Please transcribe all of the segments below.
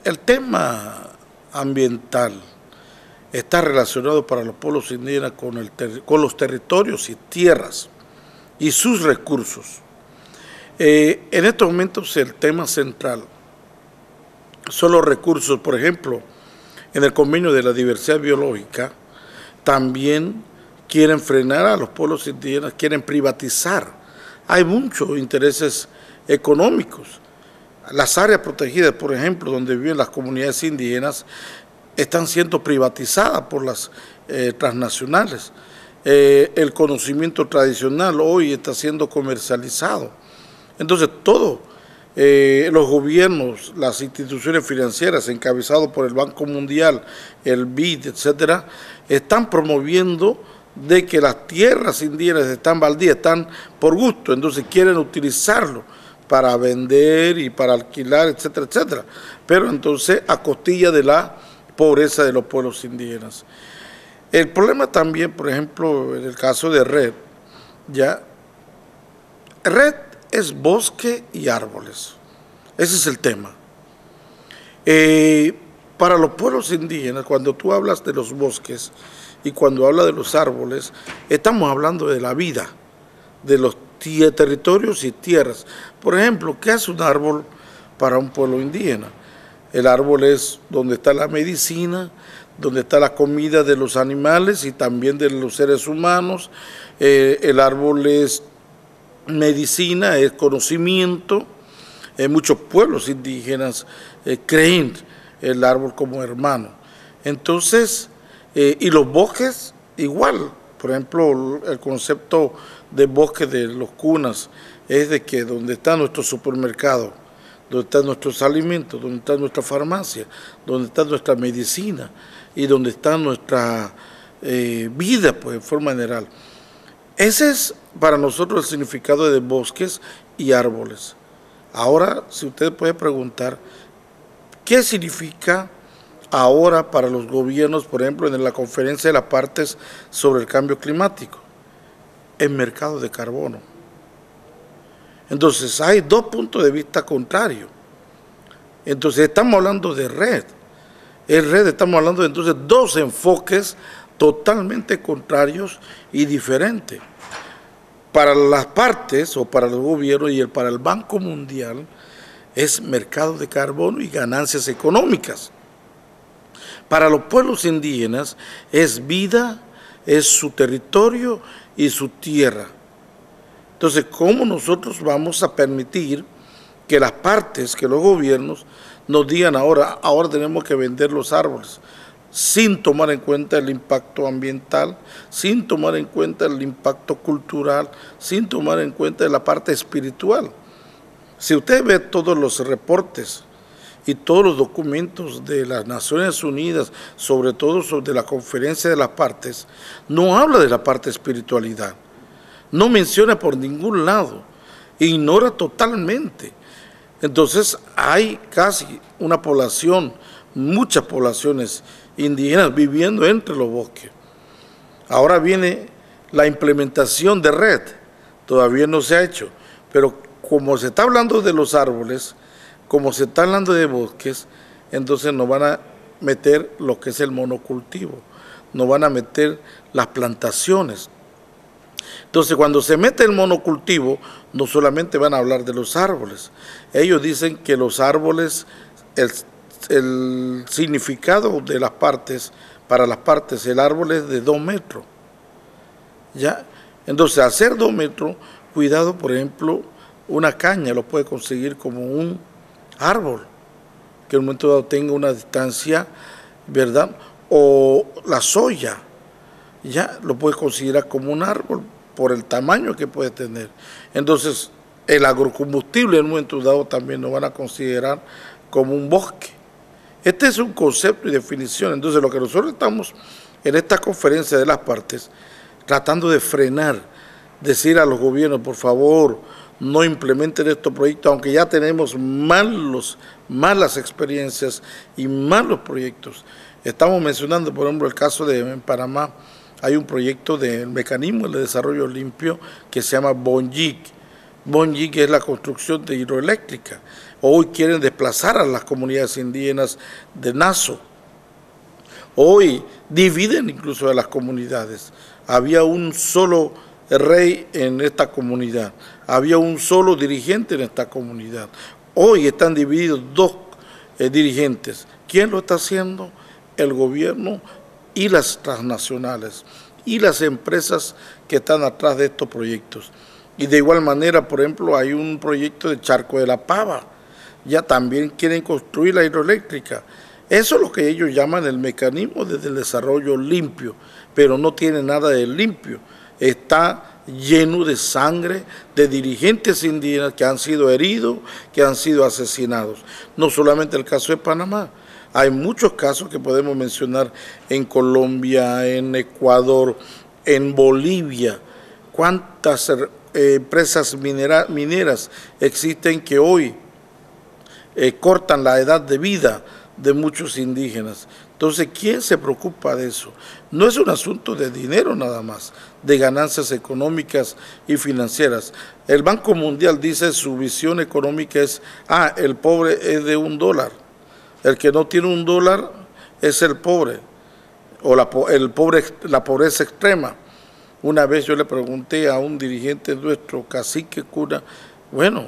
El tema ambiental está relacionado para los pueblos indígenas con los territorios y tierras y sus recursos. En estos momentos el tema central son los recursos. Por ejemplo, en el convenio de la diversidad biológica también quieren frenar a los pueblos indígenas, quieren privatizar. Hay muchos intereses económicos. Las áreas protegidas, por ejemplo, donde viven las comunidades indígenas, están siendo privatizadas por las transnacionales. El conocimiento tradicional hoy está siendo comercializado. Entonces, todos los gobiernos, las instituciones financieras, encabezados por el Banco Mundial, el BID, etcétera, están promoviendo de que las tierras indígenas están baldías, están por gusto, entonces quieren utilizarlo para vender y para alquilar, etcétera, etcétera. Pero entonces a costilla de la pobreza de los pueblos indígenas. El problema también, por ejemplo, en el caso de REDD, REDD es bosque y árboles. Ese es el tema. Para los pueblos indígenas, cuando tú hablas de los bosques y cuando hablas de los árboles, estamos hablando de la vida, de los territorios y tierras. Por ejemplo, ¿qué hace un árbol para un pueblo indígena? El árbol es donde está la medicina, donde está la comida de los animales y también de los seres humanos. El árbol es medicina, es conocimiento. Muchos pueblos indígenas creen el árbol como hermano. Entonces, y los bosques igual. Por ejemplo, el concepto de bosque de los cunas es de que donde está nuestro supermercado, donde están nuestros alimentos, donde está nuestra farmacia, donde está nuestra medicina y donde está nuestra vida, pues, en forma general. Ese es para nosotros el significado de bosques y árboles. Ahora, si usted puede preguntar, ¿qué significa ahora para los gobiernos, por ejemplo, en la conferencia de las partes sobre el cambio climático? El mercado de carbono. Entonces, hay dos puntos de vista contrarios. Entonces, estamos hablando de REDD. El REDD, estamos hablando de entonces dos enfoques totalmente contrarios y diferentes. Para las partes, o para los gobiernos y para el Banco Mundial, es mercado de carbono y ganancias económicas. Para los pueblos indígenas es vida, es su territorio y su tierra. Entonces, ¿cómo nosotros vamos a permitir que las partes, que los gobiernos nos digan ahora tenemos que vender los árboles, sin tomar en cuenta el impacto ambiental, sin tomar en cuenta el impacto cultural, sin tomar en cuenta la parte espiritual? Si usted ve todos los reportes y todos los documentos de las Naciones Unidas, sobre todo sobre la conferencia de las partes, no habla de la parte espiritualidad, no menciona por ningún lado, ignora totalmente. Entonces hay casi una población, muchas poblaciones indígenas viviendo entre los bosques. Ahora viene la implementación de REDD, todavía no se ha hecho, pero como se está hablando de los árboles, como se está hablando de bosques, entonces nos van a meter lo que es el monocultivo, nos van a meter las plantaciones. Entonces, cuando se mete el monocultivo, no solamente van a hablar de los árboles. Ellos dicen que los árboles, el significado de las partes, para las partes, el árbol es de 2 metros. ¿Ya? Entonces, al ser 2 metros, cuidado, por ejemplo, una caña lo puede conseguir como un árbol, que en un momento dado tenga una distancia, ¿verdad? O la soya, ya lo puede considerar como un árbol por el tamaño que puede tener. Entonces, el agrocombustible en un momento dado también lo van a considerar como un bosque. Este es un concepto y definición. Entonces, lo que nosotros estamos en esta conferencia de las partes, tratando de frenar, decir a los gobiernos, por favor, no implementen estos proyectos, aunque ya tenemos malas experiencias y malos proyectos. Estamos mencionando, por ejemplo, el caso de en Panamá, hay un proyecto del mecanismo de desarrollo limpio que se llama BONYIC, Bungie, que es la construcción de hidroeléctrica. Hoy quieren desplazar a las comunidades indígenas de Nassau. Hoy dividen incluso a las comunidades. Había un solo rey en esta comunidad, había un solo dirigente en esta comunidad. Hoy están divididos dos dirigentes. ¿Quién lo está haciendo? El gobierno y las transnacionales y las empresas que están atrás de estos proyectos. Y de igual manera, por ejemplo, hay un proyecto de Charco de la Pava. Ya también quieren construir la hidroeléctrica. Eso es lo que ellos llaman el mecanismo del desarrollo limpio, pero no tiene nada de limpio. Está lleno de sangre de dirigentes indígenas que han sido heridos, que han sido asesinados. No solamente el caso de Panamá, hay muchos casos que podemos mencionar en Colombia, en Ecuador, en Bolivia. ¿Cuántas empresas mineras existen que hoy cortan la edad de vida de muchos indígenas? Entonces, ¿quién se preocupa de eso? No es un asunto de dinero nada más, de ganancias económicas y financieras. El Banco Mundial dice su visión económica es, el pobre es de $1. El que no tiene $1 es el pobre, o la pobreza extrema. Una vez yo le pregunté a un dirigente nuestro, Cacique Cuna, bueno,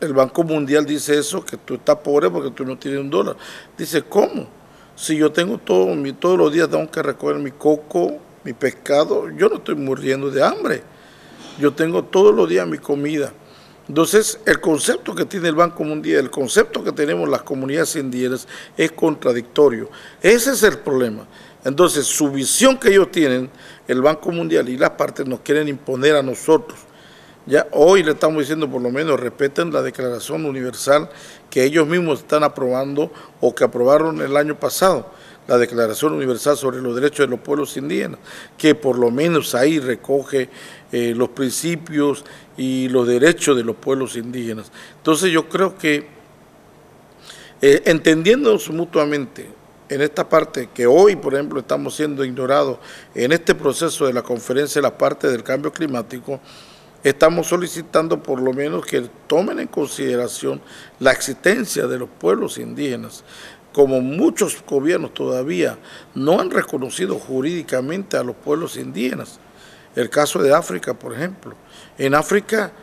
el Banco Mundial dice eso, que tú estás pobre porque tú no tienes $1. Dice, ¿cómo? Si yo tengo todos los días tengo que recoger mi coco, mi pescado, yo no estoy muriendo de hambre. Yo tengo todos los días mi comida. Entonces, el concepto que tiene el Banco Mundial, el concepto que tenemos las comunidades indígenas es contradictorio. Ese es el problema. Entonces, su visión que ellos tienen, el Banco Mundial y las partes nos quieren imponer a nosotros. Ya hoy le estamos diciendo, por lo menos, respeten la Declaración Universal que ellos mismos están aprobando o que aprobaron el año pasado, la Declaración Universal sobre los Derechos de los Pueblos Indígenas, que por lo menos ahí recoge los principios y los derechos de los pueblos indígenas. Entonces yo creo que entendiéndonos mutuamente en esta parte que hoy, por ejemplo, estamos siendo ignorados en este proceso de la conferencia de la parte del cambio climático, estamos solicitando por lo menos que tomen en consideración la existencia de los pueblos indígenas. Como muchos gobiernos todavía no han reconocido jurídicamente a los pueblos indígenas. El caso de África, por ejemplo. En África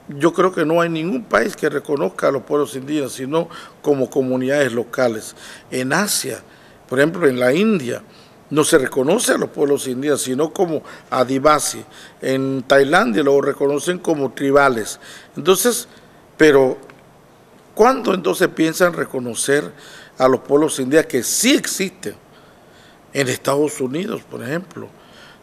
yo creo que no hay ningún país que reconozca a los pueblos indígenas, sino como comunidades locales. En Asia, por ejemplo, en la India, no se reconoce a los pueblos indígenas, sino como adivasi. En Tailandia lo reconocen como tribales. Entonces, pero ¿cuándo entonces piensan reconocer a los pueblos indígenas que sí existen? En Estados Unidos, por ejemplo,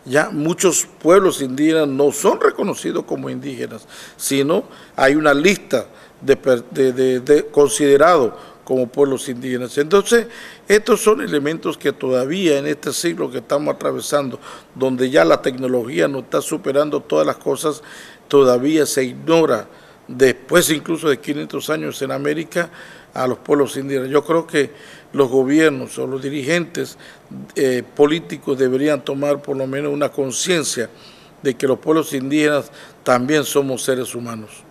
ya muchos pueblos indígenas no son reconocidos como indígenas, sino hay una lista de considerados como pueblos indígenas. Entonces, estos son elementos que todavía en este siglo que estamos atravesando, donde ya la tecnología nos está superando todas las cosas, todavía se ignora, después incluso de 500 años en América, a los pueblos indígenas. Yo creo que los gobiernos o los dirigentes políticos deberían tomar por lo menos una conciencia de que los pueblos indígenas también somos seres humanos.